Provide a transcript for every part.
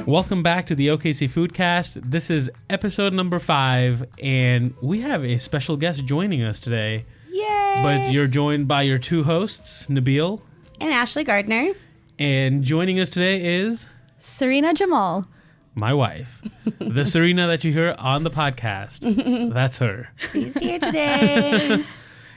Welcome back to the OKC Foodcast. This is episode number 5, and we have a special guest joining us today. Yay! But you're joined by your two hosts, Nabil and Ashley Gardner. And joining us today is Serena Jamal. My wife. The Serena that you hear on the podcast. That's her. She's here today.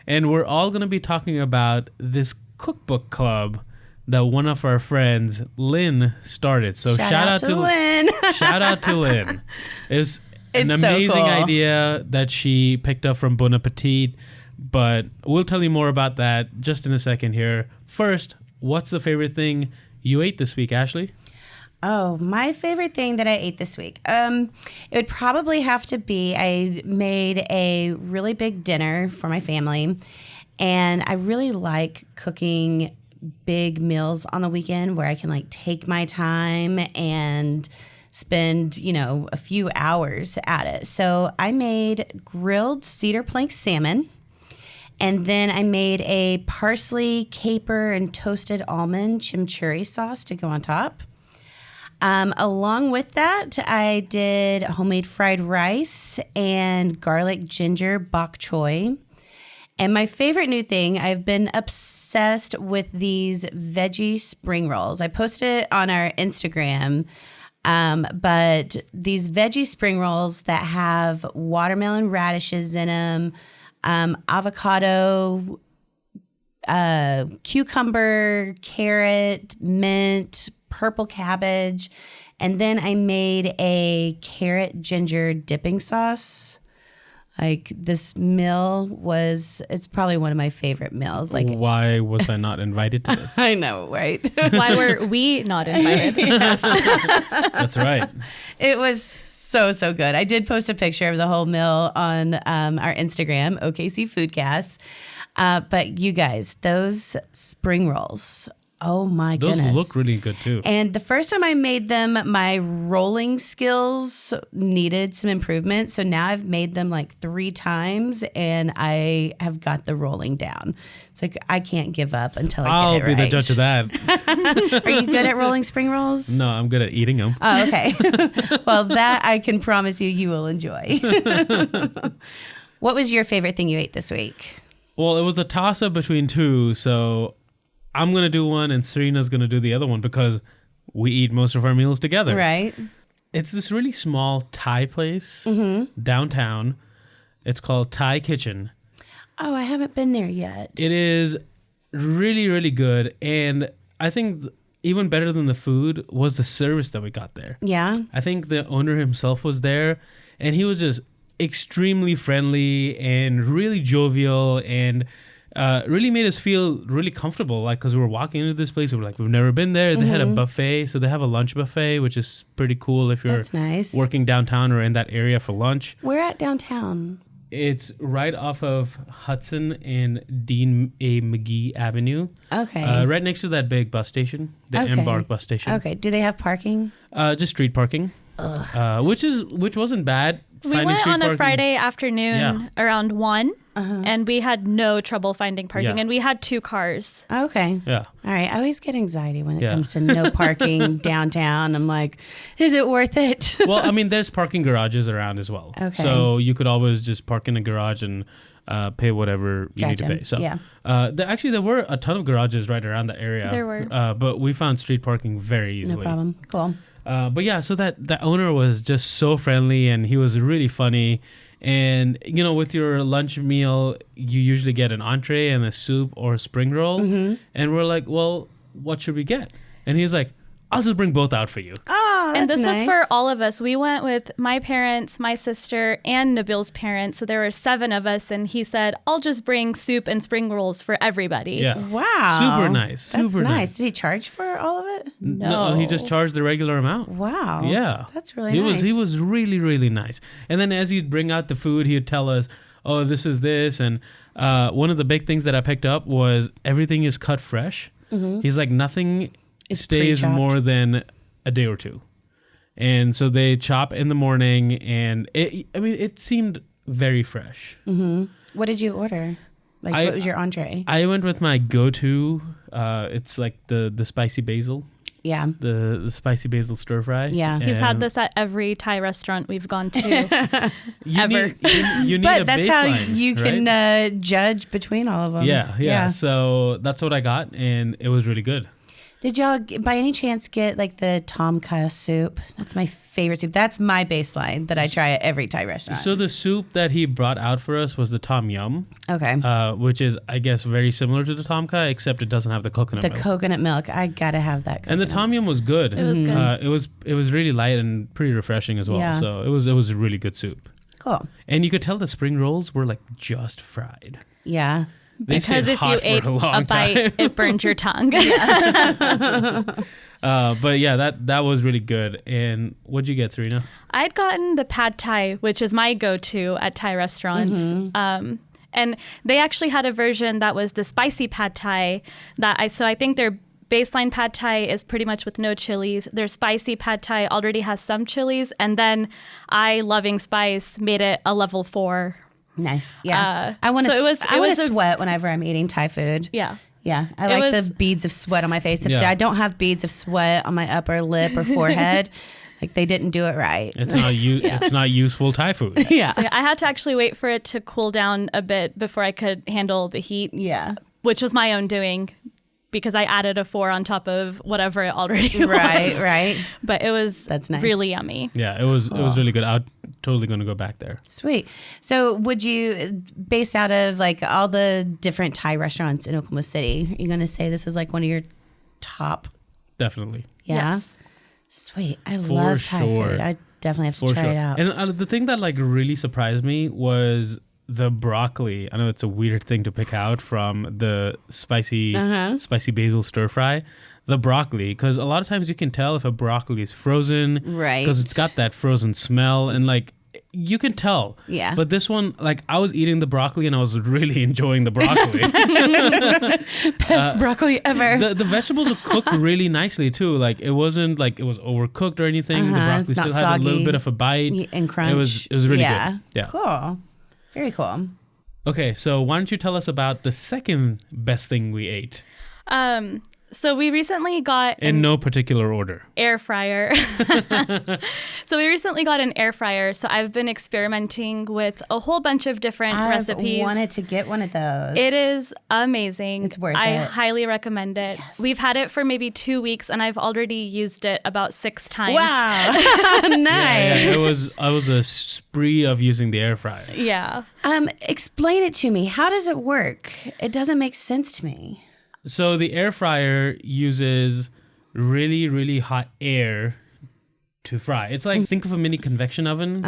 And we're all going to be talking about this cookbook club that one of our friends, Lynn, started. So shout out to Lynn. Shout out to Lynn. It's an so amazing cool. idea that she picked up from Bon Appetit, but we'll tell you more about that just in a second here. First, what's the favorite thing you ate this week, Ashley? Oh, my favorite thing that I ate this week. It would probably have to be, I made a really big dinner for my family, and I really like cooking big meals on the weekend where I can like take my time and spend, a few hours at it. So I made grilled cedar plank salmon, and then I made a parsley, caper, and toasted almond chimichurri sauce to go on top. Along with that, I did homemade fried rice and garlic ginger bok choy. And my favorite new thing, I've been obsessed with these veggie spring rolls. I posted it on our Instagram, but these veggie spring rolls that have watermelon radishes in them, avocado, cucumber, carrot, mint, purple cabbage, and then I made a carrot ginger dipping sauce. Like, this meal it's probably one of my favorite meals. Like, why was I not invited to this? I know, right? Why were we not invited? That's right. It was so good. I did post a picture of the whole meal on our Instagram, OKC Foodcast. But you guys, those spring rolls, oh my goodness. Those look really good too. And the first time I made them, my rolling skills needed some improvement. So now I've made them like 3 times and I have got the rolling down. It's like I can't give up until I I'll get it right. be the judge of that. Are you good at rolling spring rolls? No, I'm good at eating them. Oh, okay. Well, that I can promise you will enjoy. What was your favorite thing you ate this week? Well, it was a toss-up between 2, so I'm going to do one and Serena's going to do the other one because we eat most of our meals together. Right. It's this really small Thai place downtown. It's called Thai Kitchen. Oh, I haven't been there yet. It is really, really good. And I think even better than the food was the service that we got there. Yeah. I think the owner himself was there and he was just extremely friendly and really jovial and really made us feel really comfortable, like, because we were walking into this place, we were like, we've never been there. They had a buffet, so they have a lunch buffet, which is pretty cool if you're That's nice. working downtown or in that area for lunch. Where at downtown? It's right off of Hudson and Dean A. McGee Avenue. Okay. Right next to that big bus station, the Okay. Embark bus station. Okay. Do they have parking? Just street parking, which wasn't bad. We went on a Friday afternoon around 1, and we had no trouble finding parking, and we had 2 cars. Okay. Yeah. All right. I always get anxiety when it comes to no parking downtown. I'm like, is it worth it? Well, I mean, there's parking garages around as well. Okay. So you could always just park in a garage and pay whatever you need to pay. So Yeah. there were a ton of garages right around the area. There were. But we found street parking very easily. No problem. Cool. But yeah, so that owner was just so friendly and he was really funny. And, with your lunch meal, you usually get an entree and a soup or a spring roll. And we're like, well, what should we get? And he's like, I'll just bring both out for you. Oh, And that's this was nice. for all of us. We went with my parents, my sister, and Nabil's parents. So there were 7 of us. And he said, I'll just bring soup and spring rolls for everybody. Yeah. Wow. Super nice. That's Super nice. Did he charge for all of it? No. He just charged the regular amount. Wow. Yeah. That's really he nice. He was really, really nice. And then as he'd bring out the food, he'd tell us, oh, this is this. And one of the big things that I picked up was everything is cut fresh. He's like, nothing stays pre-chopped. more than a day or 2. And so they chop in the morning and it seemed very fresh. What did you order? Like, what was your entree? I went with my go-to. It's like the spicy basil. Yeah. The spicy basil stir fry. Yeah. He's had this at every Thai restaurant we've gone to. You ever. You need But a that's baseline, how you right? can judge between all of them. Yeah. So that's what I got, and it was really good. Did y'all, by any chance, get like the tom kha soup? That's my favorite soup. That's my baseline that I try at every Thai restaurant. So the soup that he brought out for us was the tom yum, Okay. which is, I guess, very similar to the tom kha, except it doesn't have the coconut The milk. coconut milk. I gotta have that. And the coconut tom yum was good. It was good. It was really light and pretty refreshing as well. Yeah. So it was a really good soup. Cool. And you could tell the spring rolls were like just fried. Yeah. They Because stayed if you hot for ate a long a bite, time. it burned your tongue. But yeah, that was really good. And what'd you get, Serena? I'd gotten the pad thai, which is my go-to at Thai restaurants. And they actually had a version that was the spicy pad thai so I think their baseline pad thai is pretty much with no chilies. Their spicy pad thai already has some chilies, and then I, loving spice, made it a level 4. Nice. Yeah. I so want it was- to sweat whenever I'm eating Thai food. Yeah. Yeah. I It like was- the beads of sweat on my face. If Yeah. I don't have beads of sweat on my upper lip or forehead, like they didn't do it right. It's not it's not useful Thai food. Yeah. So I had to actually wait for it to cool down a bit before I could handle the heat, Yeah. which was my own doing because I added a 4 on top of whatever it already Right. was. Right. But it was That's nice. really yummy. Yeah, it was really good. I'm totally going to go back there. Sweet. So, would you, based out of like all the different Thai restaurants in Oklahoma City, are you going to say this is like one of your top? Definitely. Yeah. Yes. Sweet. I For love Thai sure. food. I definitely have to For try sure. it out. And the thing that like really surprised me was the broccoli. I know it's a weird thing to pick out from the spicy basil stir fry. The broccoli, because a lot of times you can tell if a broccoli is frozen, Right. Because it's got that frozen smell, and like you can tell. Yeah. But this one, like I was eating the broccoli and I was really enjoying the broccoli. Best broccoli ever. The vegetables were cooked really nicely too. Like it wasn't like it was overcooked or anything. The broccoli it's not still had a little soggy. bit of a bite. And crunch. It was really yeah. good. Yeah. Cool. Very cool. Okay, so why don't you tell us about the second best thing we ate So we recently got in no particular order? air fryer. So we recently got an air fryer. So I've been experimenting with a whole bunch of different recipes. I wanted to get one of those. It is amazing. It's worth I it. highly recommend it. Yes. We've had it for maybe 2 weeks and I've already used it about 6 times. Wow. Nice. Yeah, it was a spree of using the air fryer. Yeah. Explain it to me. How does it work? It doesn't make sense to me. So the air fryer uses really, really hot air to fry. It's like, think of a mini convection oven.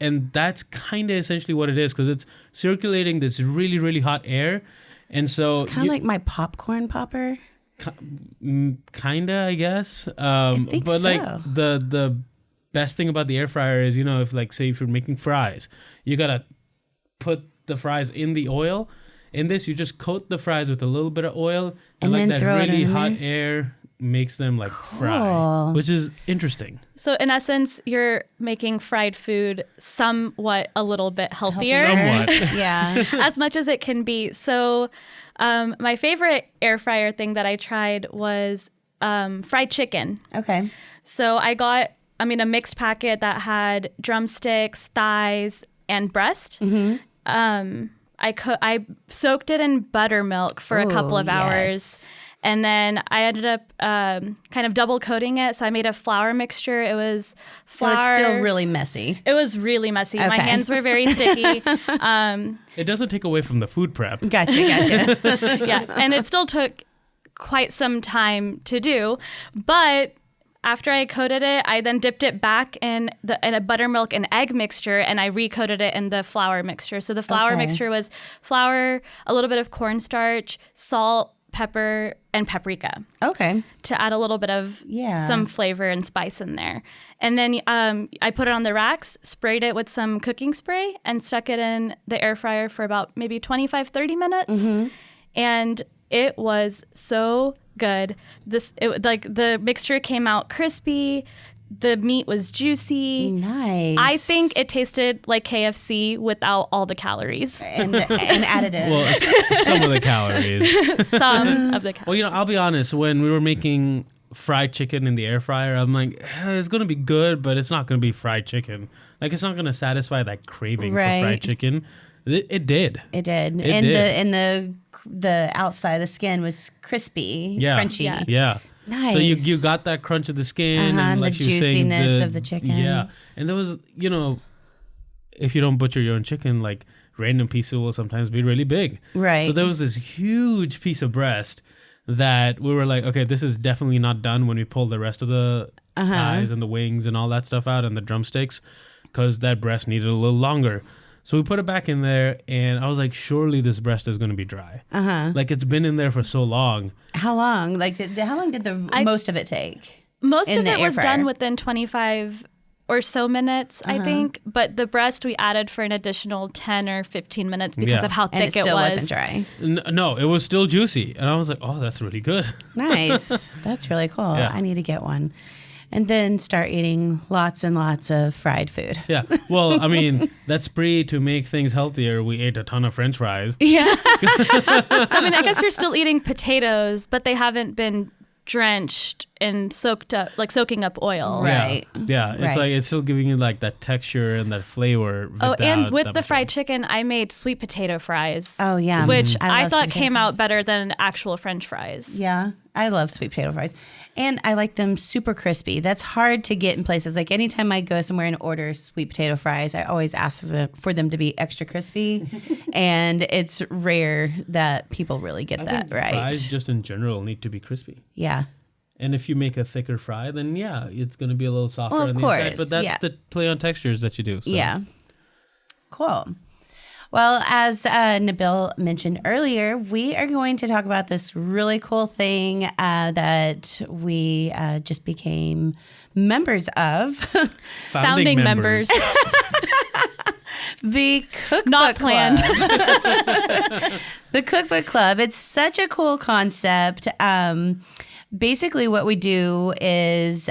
And that's kind of essentially what it is, because it's circulating this really, really hot air. And so Kind of like my popcorn popper. kinda, I guess. think but like so. the best thing about the air fryer is, you know, if like say if you're making fries, you gotta put the fries in the oil. In this, you just coat the fries with a little bit of oil, and like then that throw it really in hot there? air makes them like fry, Cool. which is interesting. So in essence, you're making fried food somewhat a little bit healthier. Somewhat. Yeah. As much as it can be. So my favorite air fryer thing that I tried was fried chicken. Okay. So I got, a mixed packet that had drumsticks, thighs, and breast. I soaked it in buttermilk for a couple of hours. Yes. And then I ended up kind of double coating it. So I made a flour mixture. It was So flour. it's still really messy. It was really messy. My Okay. hands were very sticky. It doesn't take away from the food prep. Gotcha. Yeah. And it still took quite some time to do. But after I coated it, I then dipped it back in a buttermilk and egg mixture, and I recoated it in the flour mixture. So the flour Okay. mixture was flour, a little bit of cornstarch, salt, pepper, and paprika Okay. to add a little bit of Yeah. some flavor and spice in there. And then I put it on the racks, sprayed it with some cooking spray, and stuck it in the air fryer for about maybe 25, 30 minutes. And it was so good. The mixture came out crispy, The meat was juicy. Nice. I think it tasted like KFC without all the calories. and additives. Well, some of the calories. Some of the calories. Well, I'll be honest. When we were making fried chicken in the air fryer, I'm like, it's gonna be good, but it's not gonna be fried chicken. Like, it's not gonna satisfy that craving for fried chicken. It did. It did. And the outside, the skin was crispy, crunchy. Yes. Yeah. Nice. So you got that crunch of the skin and like the you were saying, juiciness of the chicken. Yeah. And there was, if you don't butcher your own chicken, like random pieces will sometimes be really big. Right. So there was this huge piece of breast that we were like, okay, this is definitely not done when we pull the rest of the thighs and the wings and all that stuff out and the drumsticks, because that breast needed a little longer. So we put it back in there, and I was like, surely this breast is going to be dry. Like, it's been in there for so long. How long? Like, how long did most of it take? Most in of the it air was fryer? done within 25 or so minutes, I think. But the breast we added for an additional 10 or 15 minutes because of how And thick it still was. wasn't dry. No, it was still juicy. And I was like, oh, that's really good. Nice. That's really cool. Yeah. I need to get one. And then start eating lots and lots of fried food. Yeah. Well, I mean, that's to make things healthier. We ate a ton of French fries. Yeah. So, I mean, I guess you're still eating potatoes, but they haven't been drenched and soaking up oil. Right. Yeah. It's like, it's still giving you like that texture and that flavor. And with the fried chicken, I made sweet potato fries. Oh, yeah. Which I I love thought sweet came potato out better than actual French fries. Yeah, I love sweet potato fries. And I like them super crispy. That's hard to get in places. Like anytime I go somewhere and order sweet potato fries, I always ask for them to be extra crispy. And it's rare that people really get that right. Fries just in general need to be crispy. Yeah. And if you make a thicker fry, then it's going to be a little softer Well, on of the inside. course, But that's yeah. the play on textures that you do. So. Yeah. Cool. Well, as Nabil mentioned earlier, we are going to talk about this really cool thing that we just became members of. Founding members. The Cookbook Not planned. Club. The Cookbook Club. It's such a cool concept. Basically, what we do is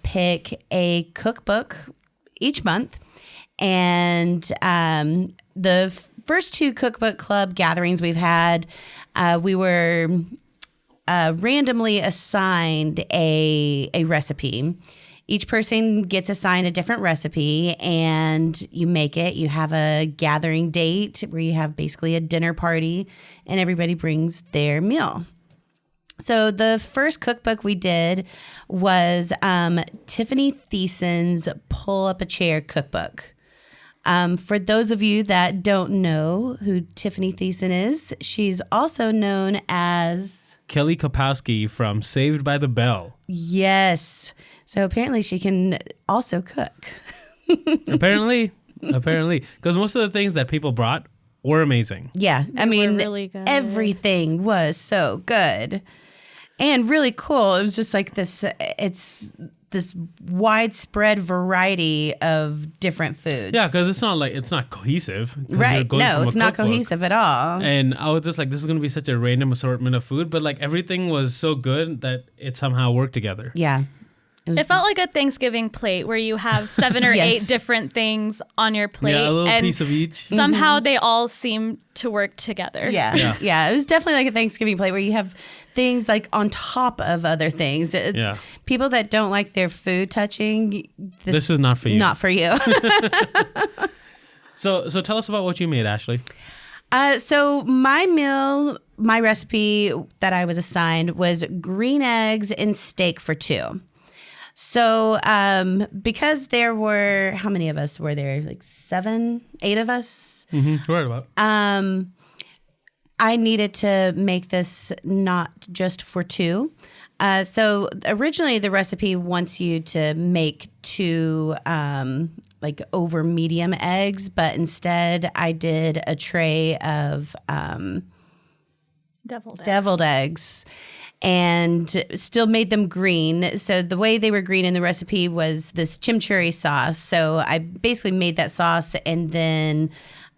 pick a cookbook each month. And the first two Cookbook Club gatherings we've had, we were randomly assigned a recipe. Each person gets assigned a different recipe, and you make it. You have a gathering date where you have basically a dinner party, and everybody brings their meal. So the first cookbook we did was Tiffany Thiessen's Pull Up a Chair cookbook. For those of you that don't know who Tiffany Thiessen is, she's also known as Kelly Kapowski from Saved by the Bell. Yes. So apparently she can also cook. Apparently. Because most of the things that people brought were amazing. Yeah. I mean, really good. everything was so good and really cool. It was just like this widespread variety of different foods. Yeah, because it's not cohesive. 'Cause you're Right. going No, from a it's not cookbook. cohesive at all. And I was just like, this is going to be such a random assortment of food, but like everything was so good that it somehow worked together. Yeah. It felt like a Thanksgiving plate where you have 7 or Yes. 8 different things on your plate. Yeah, a little and piece of each. somehow they all seem to work together. Yeah. It was definitely like a Thanksgiving plate where you have things like on top of other things. Yeah. People that don't like their food touching, This is not for you. Not for you. So tell us about what you made, Ashley. So my recipe that I was assigned was green eggs and steak for 2. So because there were, how many of us were there? Like 7, 8 of us. Mm-hmm. Right about. I needed to make this not just for 2. So originally the recipe wants you to make 2 like over medium eggs, but instead I did a tray of deviled eggs and still made them green. So the way they were green in the recipe was this chimichurri sauce. So I basically made that sauce and then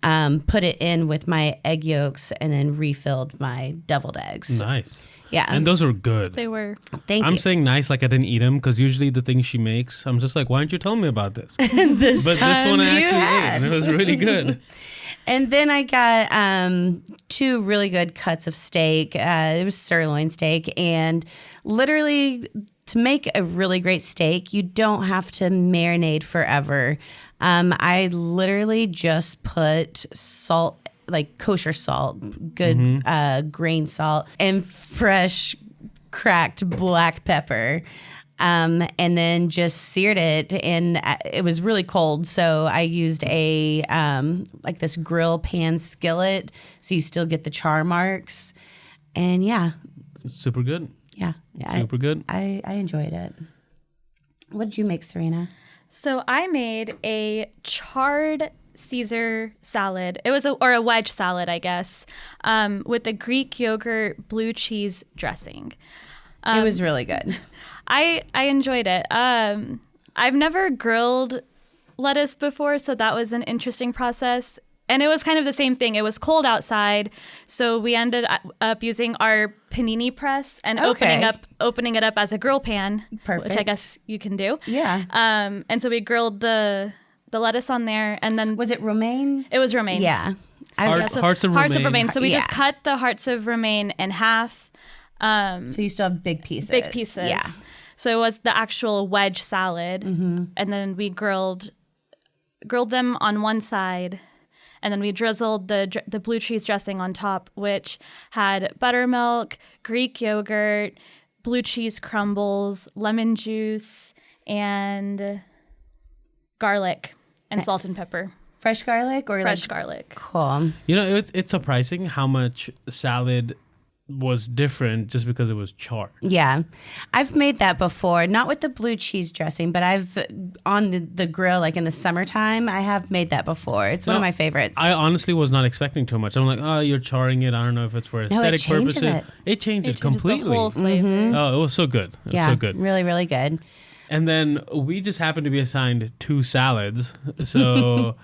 put it in with my egg yolks, and then refilled my deviled eggs. Nice. Yeah. And those were good. They were. Thank I'm you. saying nice like I didn't eat them, because usually the things she makes, I'm just like, why didn't you tell me about this? this But this time one I you actually ate, had. and it was really good. And then I got 2 really good cuts of steak. It was sirloin steak. And literally, to make a really great steak, you don't have to marinate forever. I literally just put salt, like kosher salt, good grain salt, and fresh cracked black pepper. And then just seared it, and it was really cold, so I used a like this grill pan skillet, so you still get the char marks. And yeah, Super good. yeah, Super good. I enjoyed it. What did you make, Serena? So I made a charred Caesar salad. It was a wedge salad, I guess, with a Greek yogurt blue cheese dressing. It was really good. I enjoyed it. I've never grilled lettuce before, so that was an interesting process. And it was kind of the same thing. It was cold outside, so we ended up using our panini press and opening it up as a grill pan, which I Perfect. guess you can do. Yeah. And so we grilled the lettuce on there, and then Was it romaine? it was romaine. Yeah. Hearts of romaine. So we just Yeah. cut the hearts of romaine in half. So you still have big pieces. Big pieces. Yeah. So it was the actual wedge salad, and then we grilled them on one side, and then we drizzled the blue cheese dressing on top, which had buttermilk, Greek yogurt, blue cheese crumbles, lemon juice, and garlic and salt and pepper. Fresh garlic or Fresh like garlic. cool. You know, it's surprising how much salad was different just because it was charred. Yeah. I've made that before, not with the blue cheese dressing, but I've on the grill, like in the summertime, I have made that before. It's one of my favorites. I honestly was not expecting too much. I'm like, oh, you're charring it. I don't know if it's for it aesthetic changes purposes. it. It changed it Changes completely. the whole flavor. Oh, it was so good. It was so good. Really, really good. And then we just happened to be assigned 2 salads. So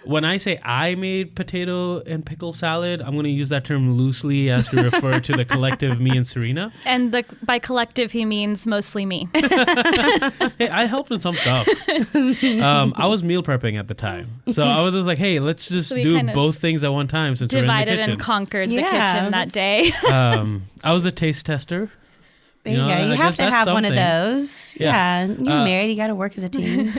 when I say I made potato and pickle salad, I'm going to use that term loosely as to refer to the collective me and Serena. And by collective, he means mostly me. Hey, I helped in some stuff. I was meal prepping at the time. So I was just like, hey, let's just we do kind of both things at one time since we're in the Divided kitchen. and conquered the Yeah, kitchen that that's- day. I was a taste tester. There you know, go. I You guess have to that's have one of something. those. Yeah. Yeah. You're married. You got to work as a team.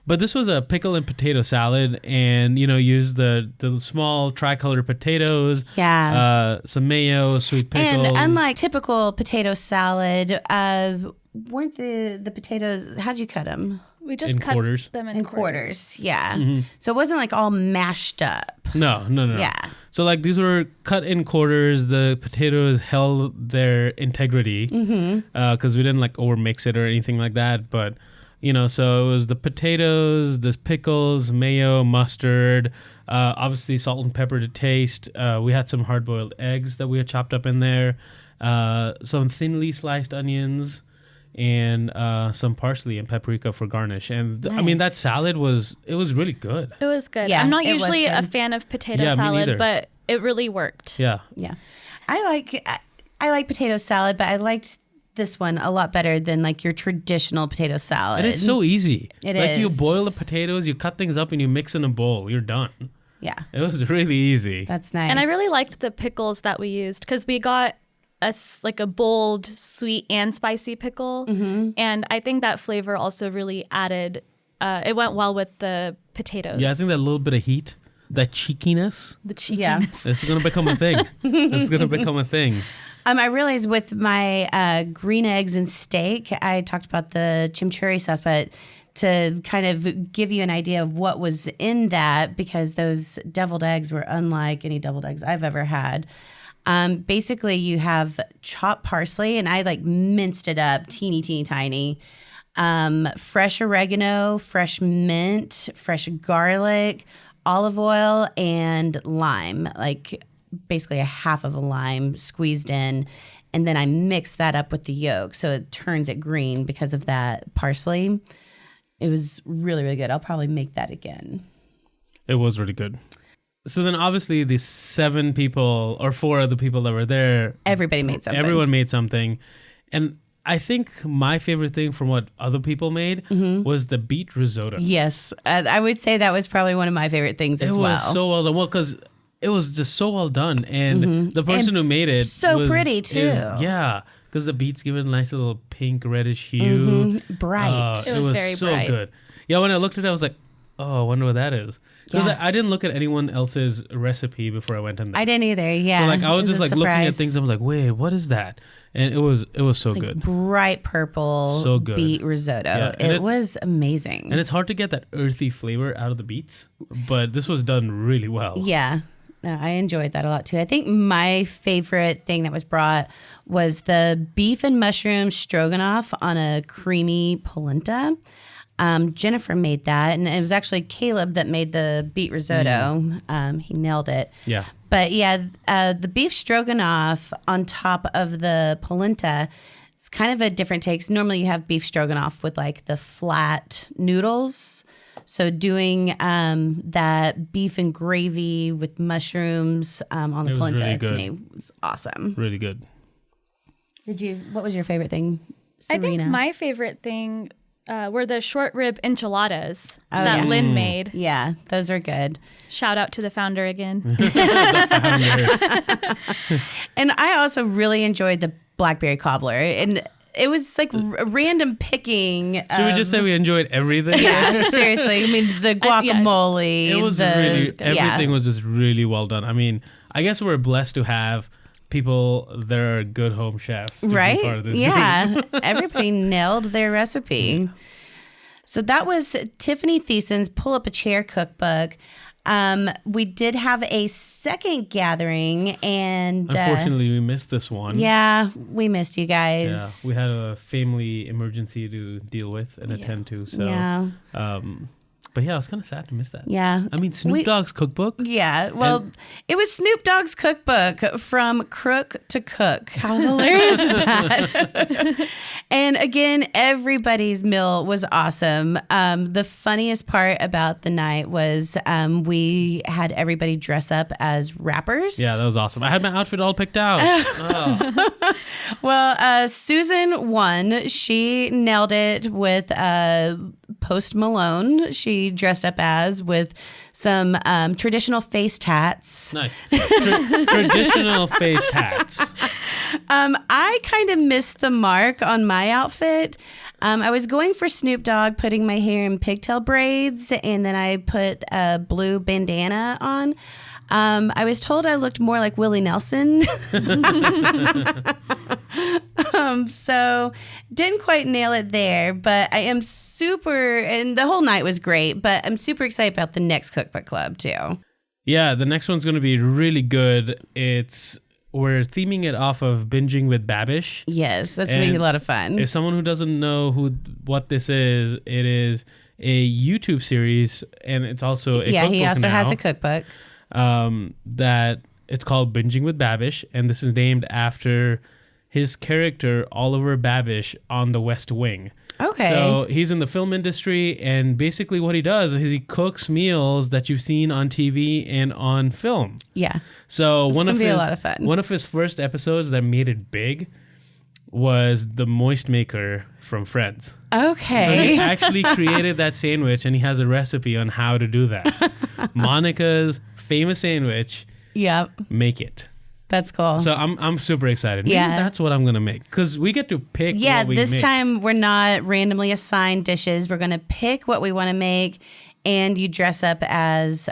But this was a pickle and potato salad, and use the small tricolor potatoes, Yeah. some mayo, sweet pickles. And unlike typical potato salad, weren't the potatoes, how'd you cut them? We just In cut quarters. them In quarters. Yeah. So it wasn't like all mashed up. No. Yeah. So like these were cut in quarters. The potatoes held their integrity because we didn't like overmix it or anything like that. But so it was the potatoes, the pickles, mayo, mustard, obviously salt and pepper to taste. We had some hard-boiled eggs that we had chopped up in there, some thinly sliced onions, and some parsley and paprika for garnish. And I mean, that Nice. salad was really good. It was good. Yeah, I'm not it was usually a good. fan of potato Yeah, me neither. salad, but it really worked. Yeah. Yeah. I like potato salad, but I liked this one a lot better than like your traditional potato salad. And it's so easy. It like you is. boil the potatoes, you cut things up, and you mix in a bowl. You're done. Yeah. It was really easy. That's nice. And I really liked the pickles that we used because we got a bold, sweet, and spicy pickle. And I think that flavor also really added, it went well with the potatoes. Yeah, I think that little bit of heat, that cheekiness, the Yeah. cheekiness. it's going to become a thing. It's going to become a thing. I realized with my green eggs and steak, I talked about the chimichurri sauce, but to kind of give you an idea of what was in that, because those deviled eggs were unlike any deviled eggs I've ever had. Basically, you have chopped parsley, and I like minced it up teeny, teeny, tiny. Fresh oregano, fresh mint, fresh garlic, olive oil, and lime, like basically a half of a lime squeezed in. And then I mix that up with the yolk, so it turns it green because of that parsley. It was really, really good. I'll probably make that again. It was really good. So then obviously the 7 people or 4 of the people that were there, Everybody made something. everyone made something. And I think my favorite thing from what other people made was the beet risotto. Yes. I would say that was probably one of my favorite things as well. It was so well done. Well, because it was just so well done. And the person who made it so pretty, too. Yeah. Because the beets give it a nice little pink reddish hue. Bright. It was very so bright. good. Yeah, when I looked at it, I was like, oh, I wonder what that is. Because Yeah. I didn't look at anyone else's recipe before I went in there. I didn't either. Yeah. So like I was It just like a looking at surprise. things. I was like, wait, what is that? And it was so Like good. bright purple So good. beet risotto. Yeah, and It it's- was amazing. And it's hard to get that earthy flavor out of the beets, but this was done really well. Yeah. No, I enjoyed that a lot too. I think my favorite thing that was brought was the beef and mushroom stroganoff on a creamy polenta. Jennifer made that, and it was actually Caleb that made the beet risotto. He nailed it. Yeah. But yeah, the beef stroganoff on top of the polenta, it's kind of a different take. Normally you have beef stroganoff with like the flat noodles. So doing that beef and gravy with mushrooms on the It was polenta really to good. me was awesome. Really good. What was your favorite thing, I Serena? think my favorite thing were the short rib enchiladas Oh, that yeah. Lynn made. Yeah, those are good. Shout out to the founder again. And I also really enjoyed the blackberry cobbler. And it was like random picking. Should we just say we enjoyed everything? Yeah, seriously. I mean, the guacamole. It was everything was just really well done. I mean, I guess we're blessed to have people that are good home chefs. To be part Right? of this Yeah. group. Everybody nailed their recipe. So that was Tiffany Thiessen's Pull Up a Chair cookbook. We did have a second gathering, and Unfortunately, we missed this one. yeah, we missed you Yeah, guys. we had a family emergency to deal with and attend to. So, Yeah. But yeah, I was kind of sad to miss that. Yeah. I mean, Snoop We- Dogg's cookbook. Yeah, well, it was Snoop Dogg's cookbook, From Crook to Cook. How hilarious is that? And again, everybody's meal was awesome. The funniest part about the night was we had everybody dress up as rappers. Yeah, that was awesome. I had my outfit all picked out. Oh. Well, Susan won. She nailed it with Post Malone. She dressed up as with some traditional face tats. Nice. Traditional face hats. I kind of missed the mark on my outfit. I was going for Snoop Dogg, putting my hair in pigtail braids, and then I put a blue bandana on. I was told I looked more like Willie Nelson. So didn't quite nail it there, but I am super, and the whole night was great, but I'm super excited about the next cookbook club too. Yeah, the next one's going to be really good. We're theming it off of Binging with Babish. Yes, that's going to be a And lot of fun. If someone who doesn't know what this is, it is a YouTube series, and it's also a Yeah, he cookbook also has now, a cookbook. that it's called Binging with Babish, and this is named after his character Oliver Babish on The West Wing. Okay. So he's in the film industry, and basically what he does is he cooks meals that you've seen on TV and on film. Yeah. So gonna be a lot of fun. one of his first episodes that made it big was the moist maker from Friends. So Okay. he actually created that sandwich, and he has a recipe on how to do that. Monica's famous sandwich, Yep. make it. That's cool. So I'm super excited. Maybe Yeah. that's what I'm gonna make, because we get to pick. Yeah, what we this make. time we're not randomly assigned dishes. We're going to pick what we want to make, and you dress up as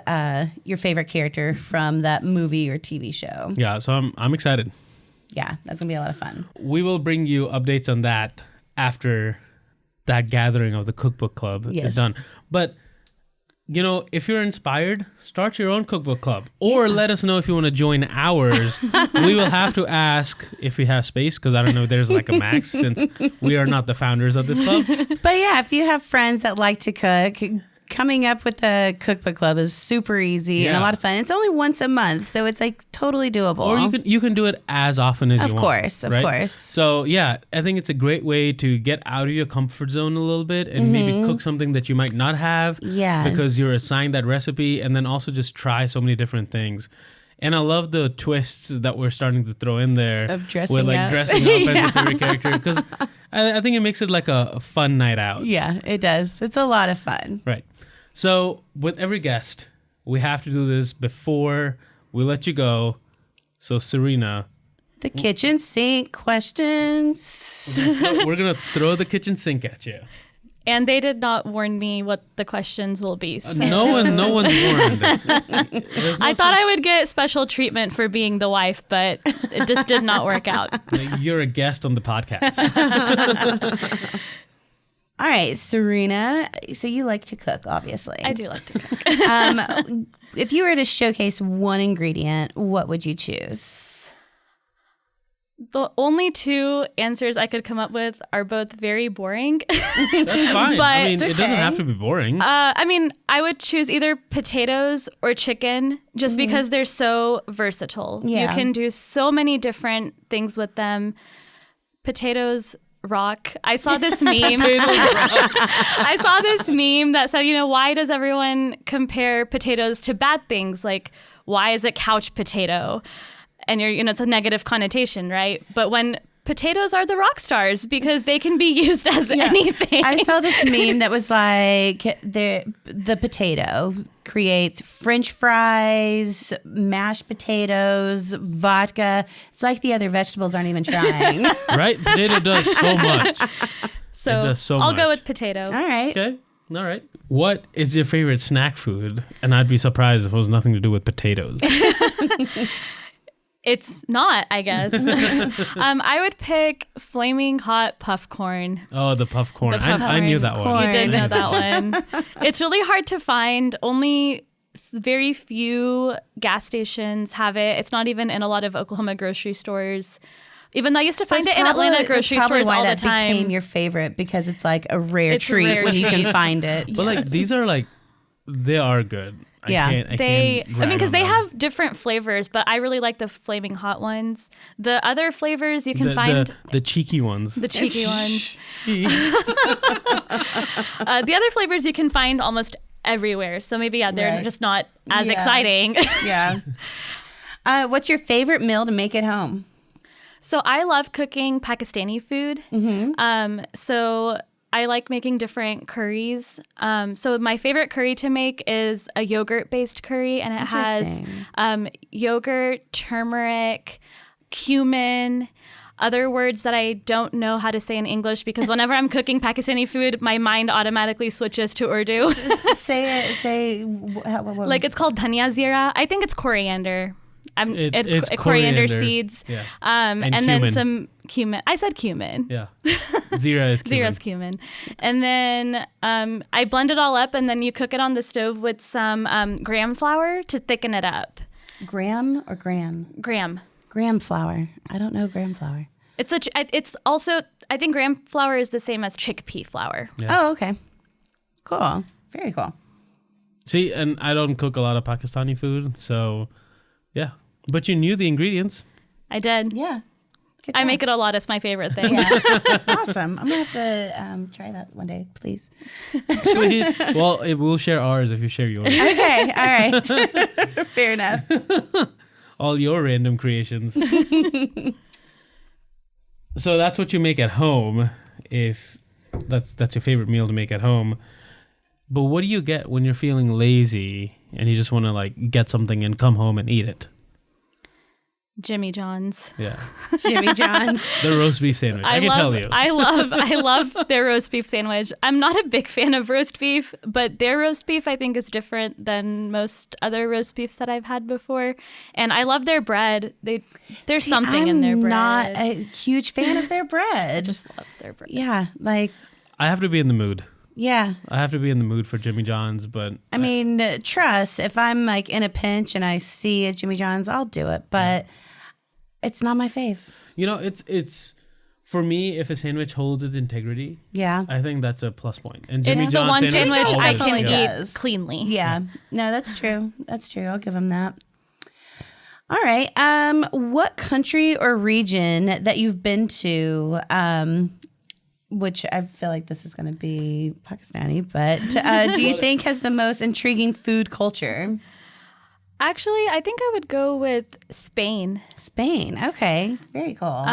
your favorite character from that movie or TV show. Yeah, so I'm excited. Yeah, that's going to be a lot of fun. We will bring you updates on that after that gathering of the cookbook club Yes. is done. But if you're inspired, start your own cookbook club, or let us know if you want to join ours. We will have to ask if we have space, because I don't know if there's like a max, since we are not the founders of this club. But yeah, if you have friends that like to cook, coming up with the cookbook club is super easy and a lot of fun. It's only once a month, so it's like totally doable. Or you can do it as often as you want. Of course. So yeah, I think it's a great way to get out of your comfort zone a little bit and maybe cook something that you might not have because you're assigned that recipe, and then also just try so many different things. And I love the twists that we're starting to throw in there of dressing with like up. dressing up as a favorite character, because I think it makes it like a fun night out. Yeah, it does. It's a lot of fun. Right. So with every guest, we have to do this before we let you go. So Serena, the kitchen sink questions. we're gonna throw the kitchen sink at you. And they did not warn me what the questions will be. So. No one's warned. I thought I would get special treatment for being the wife, but it just did not work out. You're a guest on the podcast. All right, Serena. So you like to cook, obviously. I do like to cook. If you were to showcase one ingredient, what would you choose? The only two answers I could come up with are both very boring. That's fine. But I mean, it doesn't have to be boring. I would choose either potatoes or chicken just because they're so versatile. Yeah. You can do so many different things with them. Potatoes rock. I saw this meme. I saw this meme that said, why does everyone compare potatoes to bad things? Like, why is it couch potato? And it's a negative connotation, right? But when potatoes are the rock stars because they can be used as anything. I saw this meme that was like the potato creates French fries, mashed potatoes, vodka. It's like the other vegetables aren't even trying. Right? Potato does so much. So, it does so I'll much. go with potato. All right. Okay. All right. What is your favorite snack food? And I'd be surprised if it was nothing to do with potatoes. It's not, I guess. I would pick flaming hot puff corn. Oh, the puff corn. The puff I knew that one. You did know that one. It's really hard to find. Only very few gas stations have it. It's not even in a lot of Oklahoma grocery stores. Even though I used to find it in Atlanta grocery stores all the time. That became your favorite because it's like a rare treat when you can find it. But like these are like, they are good. Yeah. Because they have different flavors, but I really like the flaming hot ones. The other flavors you can find the cheeky ones. The cheeky ones. The other flavors you can find almost everywhere. So maybe they're just not as exciting. Yeah. What's your favorite meal to make at home? So I love cooking Pakistani food. So I like making different curries. So my favorite curry to make is a yogurt-based curry, and it has yogurt, turmeric, cumin, other words that I don't know how to say in English because whenever I'm cooking Pakistani food, my mind automatically switches to Urdu. Say it. Like it's called dhania zira. I think it's coriander. It's coriander seeds. Yeah. And then some cumin. I said cumin. Yeah. Zira is cumin. Zira's cumin. And then I blend it all up, and then you cook it on the stove with some graham flour to thicken it up. Graham or gran? Graham. Graham flour. I don't know graham flour. It's also, I think graham flour is the same as chickpea flour. Yeah. Oh, okay. Cool. Very cool. See, and I don't cook a lot of Pakistani food, so yeah. But you knew the ingredients. I did. Yeah. I make it a lot. It's my favorite thing. Yeah. Awesome. I'm going to have to try that one day, please. Please. Well, we'll share ours if you share yours. Okay. All right. Fair enough. All your random creations. So that's what you make at home, if that's your favorite meal to make at home. But what do you get when you're feeling lazy and you just want to like get something and come home and eat it? Jimmy John's. Yeah. Jimmy John's. The roast beef sandwich. I can tell you. I love their roast beef sandwich. I'm not a big fan of roast beef, but their roast beef I think is different than most other roast beefs that I've had before. And I love their bread. There's something in their bread. I'm not a huge fan of their bread. I just love their bread. Yeah, like I have to be in the mood. Yeah. I have to be in the mood for Jimmy John's, but I mean, trust, if I'm like in a pinch and I see a Jimmy John's, I'll do it, but it's not my fave. You know, it's For me, if a sandwich holds its integrity, Yeah. I think that's a plus point. And Jimmy It's the John's one sandwich always- I can definitely eat does. cleanly. Yeah. No, that's true. That's true. I'll give him that. All right. What country or region that you've been to, which I feel like this is going to be Pakistani, but do you think has the most intriguing food culture? Actually, I think I would go with Spain. Spain. Okay. Very cool.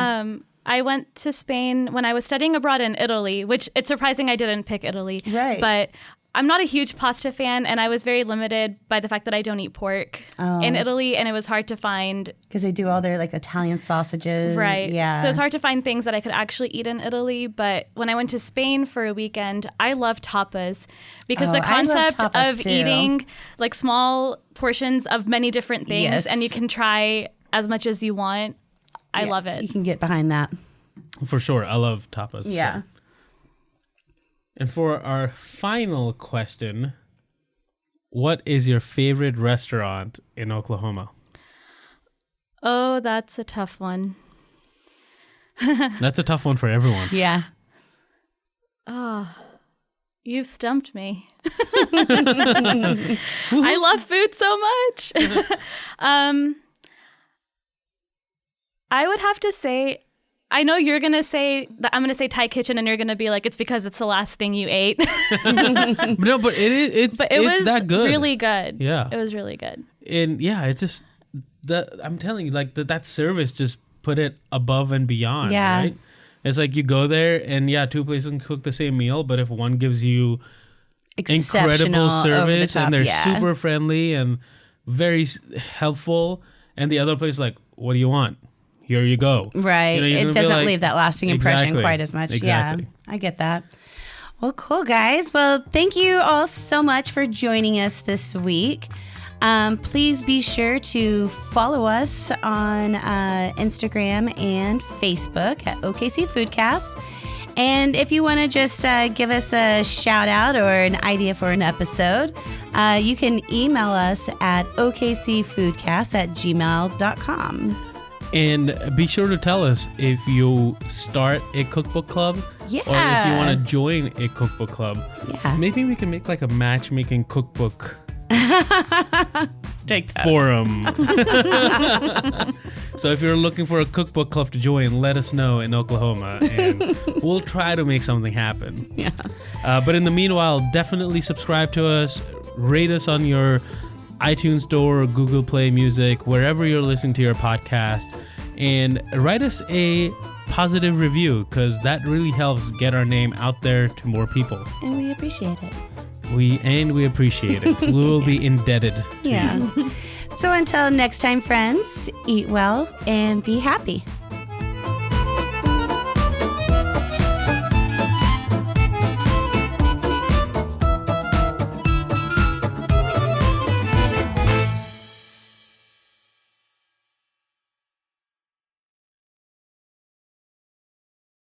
I went to Spain when I was studying abroad in Italy, which it's surprising I didn't pick Italy. Right. But I'm not a huge pasta fan, and I was very limited by the fact that I don't eat pork in Italy, and it was hard to find. Because they do all their like Italian sausages. Right. Yeah. So it's hard to find things that I could actually eat in Italy. But when I went to Spain for a weekend, I love tapas because the I love concept tapas of too. eating like small portions of many different things Yes. and you can try as much as you want. I love You it. can get behind that. For sure. I love tapas. Yeah. And for our final question, what is your favorite restaurant in Oklahoma? Oh, that's a tough one. That's a tough one for everyone. Yeah. You've stumped me. I love food so much. I would have to say, I know you're going to say that I'm going to say Thai kitchen and you're going to be like, it's because it's the last thing you ate. No, but it's was that good. really good. Yeah. It was really good. And yeah, it's just I'm telling you, like that service just put it above and beyond. Yeah. Right? It's like you go there and yeah, two places can cook the same meal, but if one gives you incredible service and they're super friendly and very helpful, and the other place is like, what do you want? Here you go. Right. You know, you're It gonna be doesn't like- leave that lasting impression Exactly. quite as much. Exactly. Yeah, I get that. Well, cool, guys. Well, thank you all so much for joining us this week. Please be sure to follow us on Instagram and Facebook at OKC Foodcast. And if you want to just give us a shout out or an idea for an episode, you can email us at okcfoodcast@gmail.com. And be sure to tell us if you start a cookbook club or if you Yeah. want to join a cookbook club. Yeah. Maybe we can make like a matchmaking cookbook Take that. forum. So if you're looking for a cookbook club to join, let us know in Oklahoma and we'll try to make something happen. Yeah. But in the meanwhile, definitely subscribe to us, rate us on your iTunes Store or Google Play Music, wherever you're listening to your podcast, and write us a positive review because that really helps get our name out there to more people. And we appreciate it. We appreciate it. We will be indebted to you. Yeah. So until next time, friends, eat well and be happy.